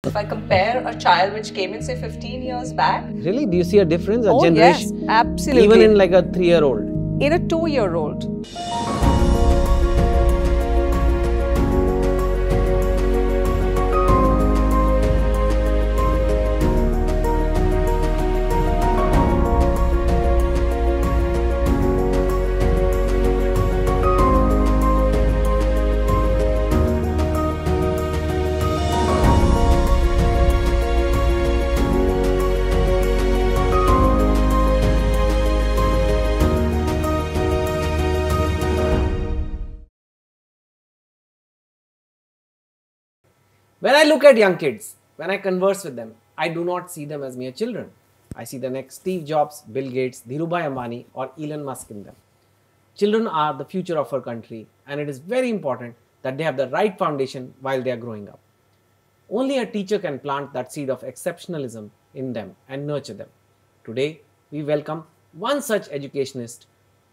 If I compare a child which came in say 15 years back. Really? Do you see a difference? A Oh generation? yes, absolutely. Even in like a 3-year-old? In a 2-year-old. When I look at young kids, when I converse with them, I do not see them as mere children. I see the next Steve Jobs, Bill Gates, Dhirubhai Ambani or Elon Musk in them. Children are the future of our country and it is very important that they have the right foundation while they are growing up. Only a teacher can plant that seed of exceptionalism in them and nurture them. Today, we welcome one such educationist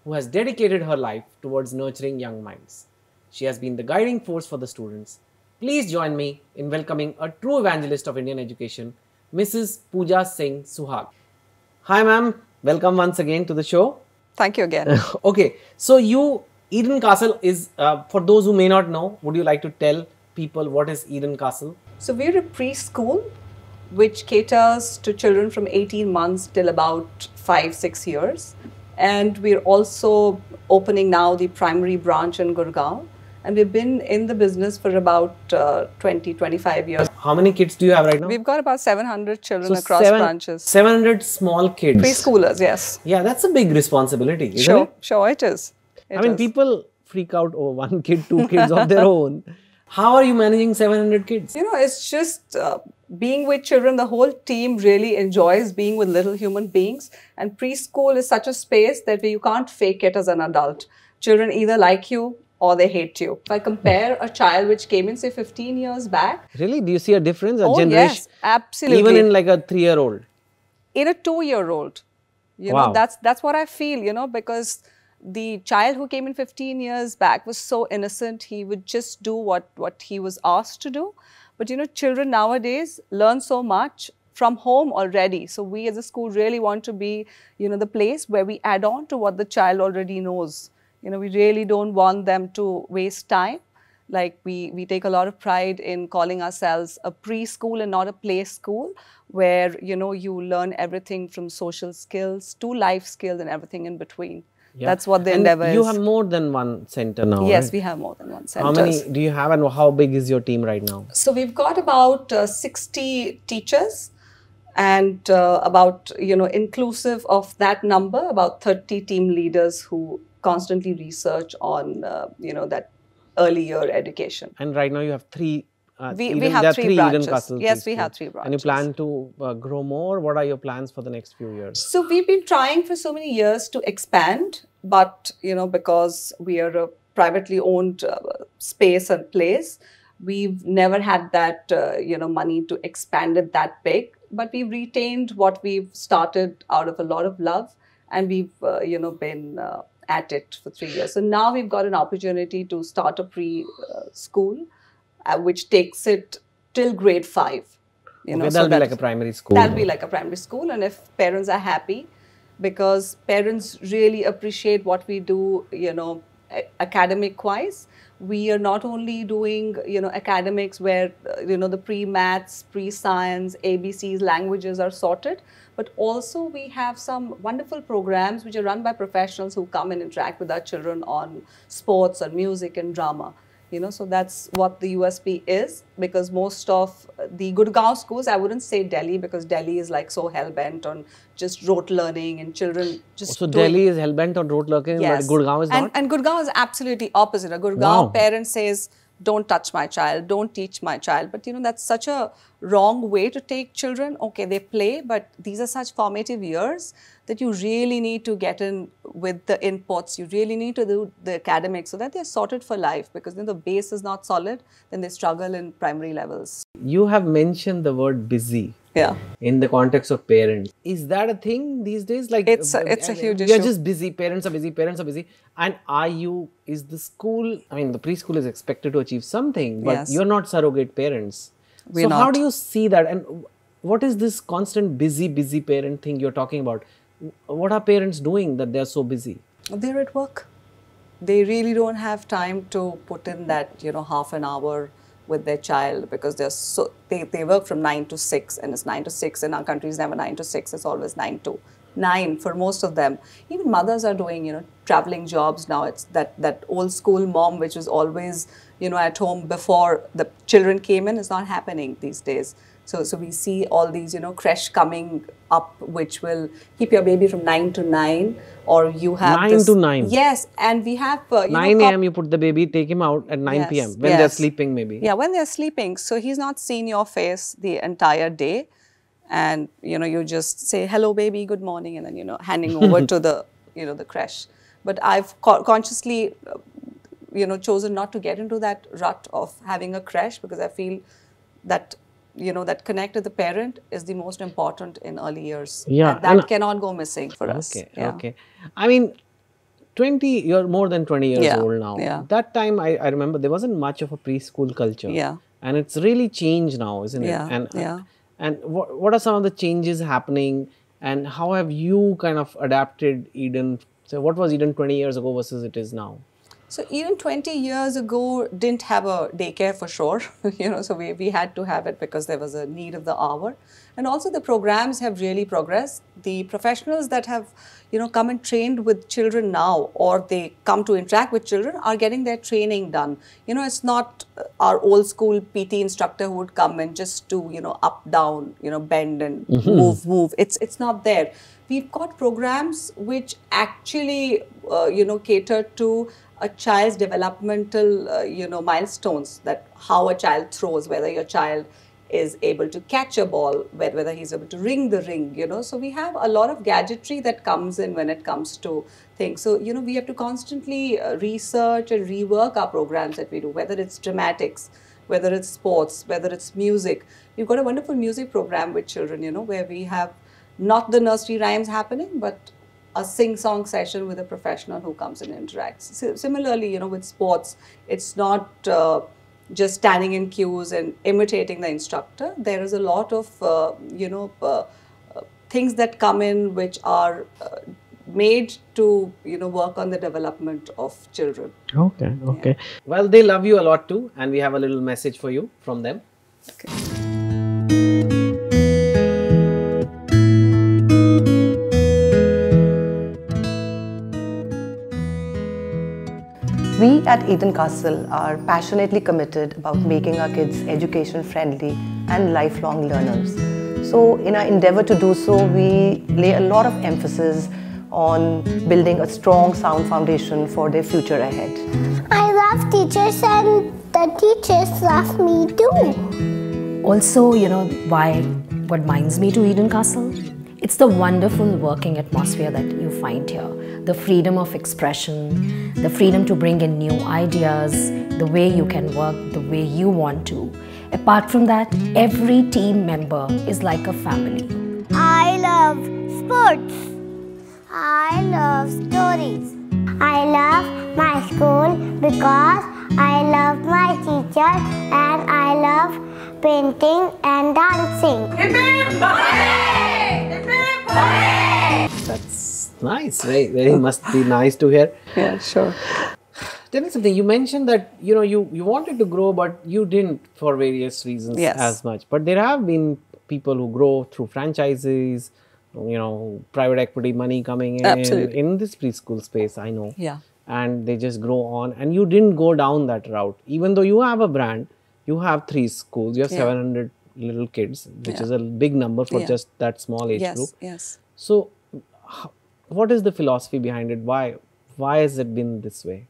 who has dedicated her life towards nurturing young minds. She has been the guiding force for the students. Please join me in welcoming a true evangelist of Indian education, Mrs. Pooja Singh Suhag. Hi ma'am, welcome once again to the show. Thank you again. Okay, so Eden Castle is, for those who may not know, would you like to tell people what is Eden Castle? So we're a preschool which caters to children from 18 months till about 5-6 years. And we're also opening now the primary branch in Gurgaon. And we've been in the business for about 20-25 years. How many kids do you have right now? We've got about 700 children across branches. 700 small kids. Preschoolers, yes. Yeah, that's a big responsibility, isn't Sure, it? sure it is. I mean, people freak out over one kid, two kids of their own. How are you managing 700 kids? You know, it's just being with children. The whole team really enjoys being with little human beings. And preschool is such a space that you can't fake it as an adult. Children either like you or they hate you. If I compare a child which came in say 15 years back. Really? Do you see a difference? A Oh generation? yes, absolutely. Even in like a 3-year-old? In a 2-year-old. You Wow. know, that's what I feel, you know, because the child who came in 15 years back was so innocent. He would just do what he was asked to do. But, you know, children nowadays learn so much from home already. So we as a school really want to be, you know, the place where we add on to what the child already knows. You know, we really don't want them to waste time. Like we take a lot of pride in calling ourselves a preschool and not a play school, where, you know, you learn everything from social skills to life skills and everything in between. Yeah. That's what the endeavor is. You have more than one center now, Yes, right? we have more than one center. How many do you have and how big is your team right now? So we've got about 60 teachers and about, you know, inclusive of that number, about 30 team leaders who constantly research on, you know, that early year education. And right now you have three. We have three branches. Eden Castle Yes, we preschool. have 3 branches. And you plan to grow more? What are your plans for the next few years? So we've been trying for so many years to expand, but, you know, because we are a privately owned space and place, we've never had that, you know, money to expand it that big. But we've retained what we've started out of a lot of love, and we've, you know, been at it for 3 years. So now we've got an opportunity to start a preschool, which takes it till grade 5. You know, that'll be like a primary school. That'll be like a primary school, and if parents are happy, because parents really appreciate what we do, you know, academic-wise. We are not only doing, you know, academics where, you know, the pre-maths, pre-science, ABCs, languages are sorted, but also we have some wonderful programs which are run by professionals who come and interact with our children on sports, on music and drama. You know, so that's what the USP is, because most of the Gurgaon schools, I wouldn't say Delhi, because Delhi is like so hell-bent on just rote learning and children just So Delhi is hell-bent on rote learning, yes. but Gurgaon is not? And Gurgaon is absolutely opposite. A Gurgaon parent says, don't touch my child, don't teach my child. But, you know, that's such a wrong way to take children. Okay, they play, but these are such formative years that you really need to get in with the inputs. You really need to do the academics so that they're sorted for life, because then the base is not solid, then they struggle in primary levels. You have mentioned the word busy. Yeah. In the context of parents. Is that a thing these days? Like it's a huge issue. We are just busy, parents are busy. And is the school, I mean, the preschool is expected to achieve something, but yes. you're not surrogate parents. We're So how not. do you see that, and what is this constant busy parent thing you're talking about? What are parents doing that they're so busy? They're at work. They really don't have time to put in that, half an hour with their child, because they work from 9 to 6, and it's 9 to 6. In our country, it's never 9 to 6, it's always 9 to 9 for most of them. Even mothers are doing, traveling jobs now. It's that old school mom, which was always, at home before the children came in, is not happening these days. So we see all these, creche coming up, which will keep your baby from 9 to 9, or you have 9 to 9. Yes, and we have 9 a.m. you put the baby, take him out at 9 p.m. when they're sleeping maybe. Yeah, when they're sleeping. So he's not seen your face the entire day, and you just say hello baby, good morning, and then handing over to the the creche. But I've consciously chosen not to get into that rut of having a creche, because I feel that that connect with the parent is the most important in early years. Yeah, and that cannot go missing for us. Okay, Yeah. okay. I mean, you're more than 20 years Yeah, old now. yeah. That time, I remember there wasn't much of a preschool culture. Yeah. And it's really changed now, isn't Yeah, it? And yeah. and what are some of the changes happening, and how have you kind of adapted Eden? So what was Eden 20 years ago versus it is now? So even 20 years ago didn't have a daycare for sure, so we had to have it because there was a need of the hour. And also the programs have really progressed. The professionals that have, come and trained with children now, or they come to interact with children, are getting their training done. It's not our old school PT instructor who would come and just do, up, down, bend and move. It's not there. We've got programs which actually, cater to a child's developmental, milestones, that how a child throws, whether your child is able to catch a ball, whether he's able to ring the ring, So we have a lot of gadgetry that comes in when it comes to things. So, we have to constantly research and rework our programs that we do, whether it's dramatics, whether it's sports, whether it's music. We've got a wonderful music program with children, where we have not the nursery rhymes happening, but a sing-song session with a professional who comes and interacts. Similarly, with sports, it's not just standing in queues and imitating the instructor. There is a lot of, things that come in which are made to, work on the development of children. Okay, okay. Yeah. Well, they love you a lot too, and we have a little message for you from them. Okay. We at Eden Castle are passionately committed about making our kids education friendly and lifelong learners. So in our endeavor to do so, we lay a lot of emphasis on building a strong, sound foundation for their future ahead. I love teachers and the teachers love me too. Also, what binds me to Eden Castle? It's the wonderful working atmosphere that you find here. The freedom of expression, the freedom to bring in new ideas, the way you can work the way you want to. Apart from that, every team member is like a family. I love sports. I love stories. I love my school because I love my teacher, and I love painting and dancing. That's nice. Very must be nice to hear. Yeah, sure. Tell me something. You mentioned that you wanted to grow, but you didn't for various reasons as much. But there have been people who grow through franchises, private equity money coming in this preschool space. I know. Yeah. And they just grow on. And you didn't go down that route, even though you have a brand. You have 3 schools. You have 700 little kids, which is a big number for just that small age group. Yes. So, what is the philosophy behind it? Why has it been this way?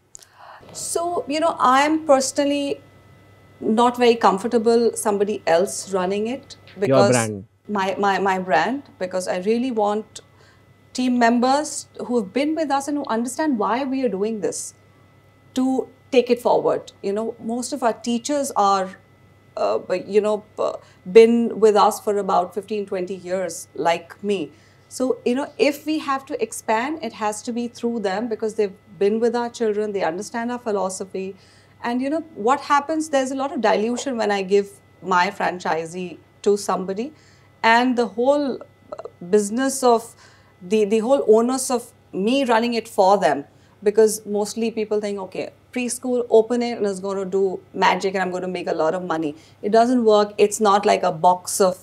So, I'm personally not very comfortable somebody else running it, because your brand. My brand, because I really want team members who have been with us and who understand why we are doing this to take it forward. Most of our teachers are been with us for about 15-20 years, like me. So, if we have to expand, it has to be through them, because they've been with our children, they understand our philosophy. And, what happens, there's a lot of dilution when I give my franchisee to somebody, and the whole business of the whole onus of me running it for them, because mostly people think, okay, preschool, open it and it's going to do magic and I'm going to make a lot of money. It doesn't work. It's not like a box of,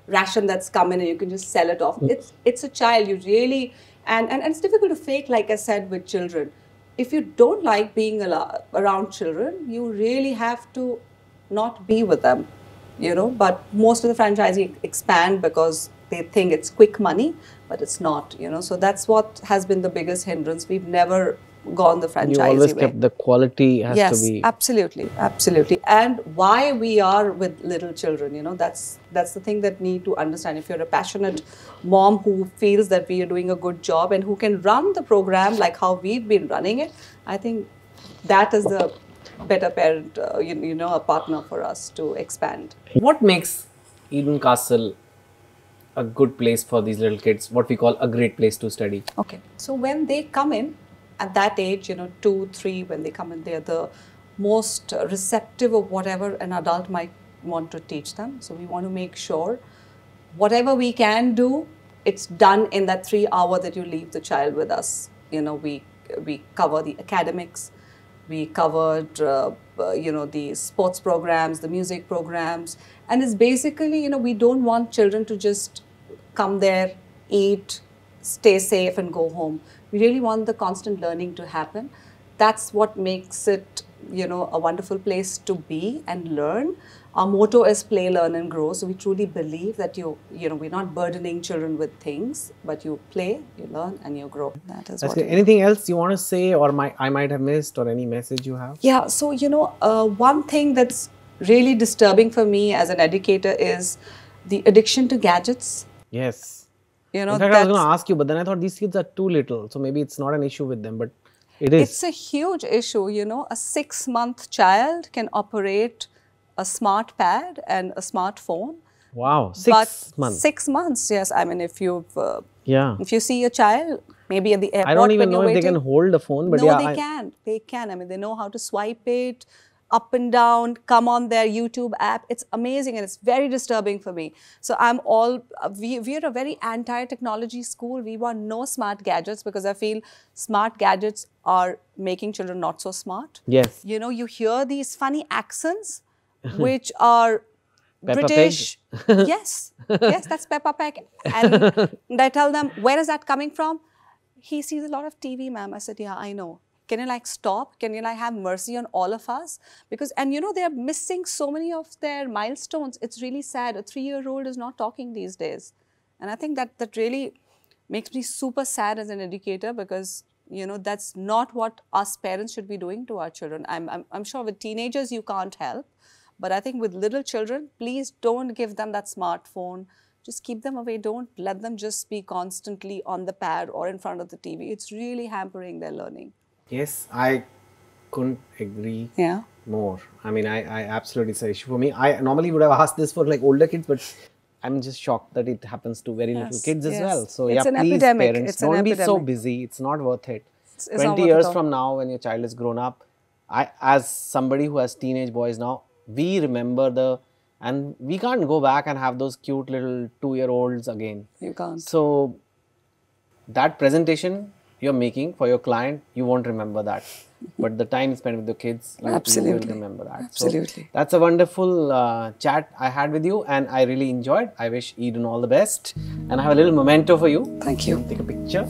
ration that's coming and you can just sell it off. It's a child. You really, and it's difficult to fake, like I said, with children. If you don't like being around children, you really have to not be with them, but most of the franchisees expand because they think it's quick money, but it's not, so that's what has been the biggest hindrance. We've never gone the franchisee way. You always kept the quality has to be. Yes, absolutely. And why we are with little children, that's the thing that need to understand. If you're a passionate mom who feels that we are doing a good job and who can run the program like how we've been running it, I think that is the better parent, a partner for us to expand. What makes Eden Castle a good place for these little kids, what we call a great place to study? Okay, so when they come in at that age, 2, 3, when they come in, they're the most receptive of whatever an adult might want to teach them. So we want to make sure whatever we can do, it's done in that 3 hour that you leave the child with us. We cover the academics, we covered, the sports programs, the music programs. And it's basically, we don't want children to just come there, eat, stay safe and go home. We really want the constant learning to happen. That's what makes it, a wonderful place to be and learn. Our motto is play, learn and grow. So we truly believe that we're not burdening children with things, but you play, you learn and you grow. That is what it is. Anything else you want to say or I might have missed, or any message you have? Yeah, so one thing that's really disturbing for me as an educator is the addiction to gadgets. Yes. In fact, I was going to ask you, but then I thought these kids are too little, so maybe it's not an issue with them, but it is. It's a huge issue, A 6-month child can operate a smart pad and a smartphone. Wow, 6 months. 6 months, yes. I mean, if you see a child, maybe at the airport, I don't even know if they can hold a phone, but no, they can. They can. I mean, they know how to swipe it up and down, come on their YouTube app. It's amazing and it's very disturbing for me. So we're a very anti-technology school. We want no smart gadgets because I feel smart gadgets are making children not so smart. Yes. You hear these funny accents which are Peppa British. Pig. Yes, that's Peppa Pig. And I tell them, where is that coming from? He sees a lot of TV, ma'am. I said, yeah, I know. Can you stop? Can you have mercy on all of us? Because, and they're missing so many of their milestones. It's really sad. A 3-year-old is not talking these days. And I think that really makes me super sad as an educator because, that's not what us parents should be doing to our children. I'm sure with teenagers you can't help. But I think with little children, please don't give them that smartphone. Just keep them away. Don't let them just be constantly on the pad or in front of the TV. It's really hampering their learning. Yes, I couldn't agree more. I mean, I absolutely, it's an issue for me. I normally would have asked this for older kids, but I'm just shocked that it happens to very little kids as well. So it's an please epidemic. Parents, it's don't be so busy. It's not worth it. 20 years from now, when your child is grown up, as somebody who has teenage boys now, we remember and we can't go back and have those cute little 2-year-olds again. You can't. So that presentation you're making for your client, you won't remember that. But the time spent with the kids, you will remember that. Absolutely. So that's a wonderful chat I had with you and I really enjoyed. I wish Eden all the best. And I have a little memento for you. Thank you. Take a picture.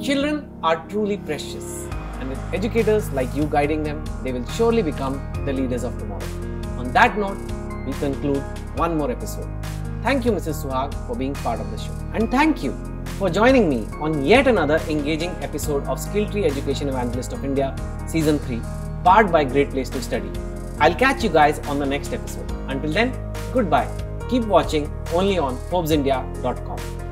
Children are truly precious, and with educators like you guiding them, they will surely become the leaders of tomorrow. On that note, we conclude one more episode. Thank you, Mrs. Suhag, for being part of the show. And thank you for joining me on yet another engaging episode of Skilltree Education Evangelist of India, Season 3, powered by Great Place to Study. I'll catch you guys on the next episode. Until then, goodbye. Keep watching only on ForbesIndia.com.